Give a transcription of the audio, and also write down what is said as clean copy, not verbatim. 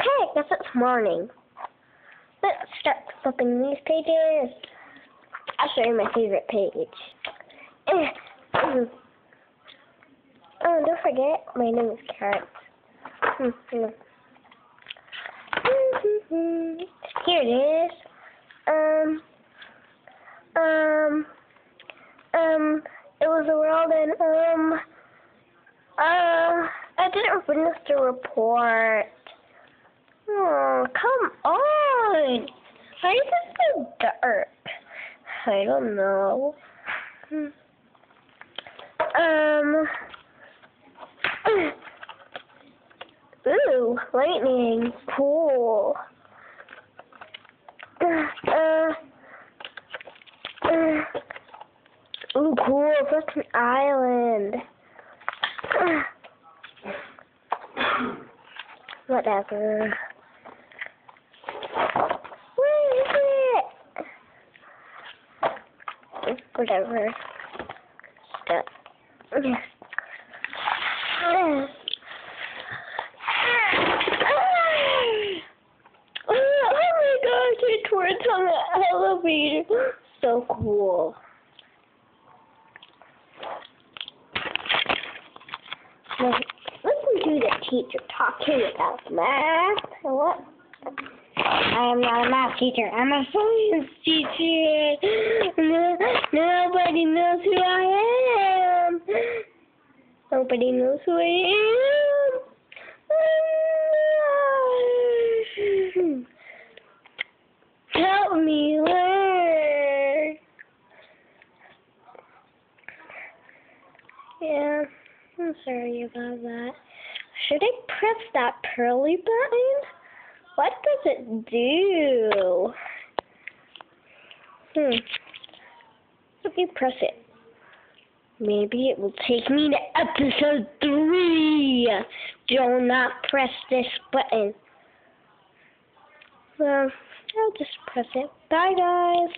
Okay, I guess it's morning. Let's start flipping these pages. I'll show you my favorite page. Oh, don't forget, my name is Carrot. Here it is. It was a world and, I didn't finish the report. Oh, come on. Why is it so dark? I don't know. Ooh, lightning. Cool. Ooh, cool. That's an island. Whatever. Where is it? Whatever. Stuff. Oh my gosh, it works on the elevator. So cool. Now, listen to the teacher talking about math. What? I am not a math teacher. I'm a science teacher. Nobody knows who I am. Nobody knows who I am. Help me learn. Yeah, I'm sorry about that. Should I press that pearly button? What does it do? Let me press it. Maybe it will take me to episode 3. Do not press this button. Well, I'll just press it. Bye, guys.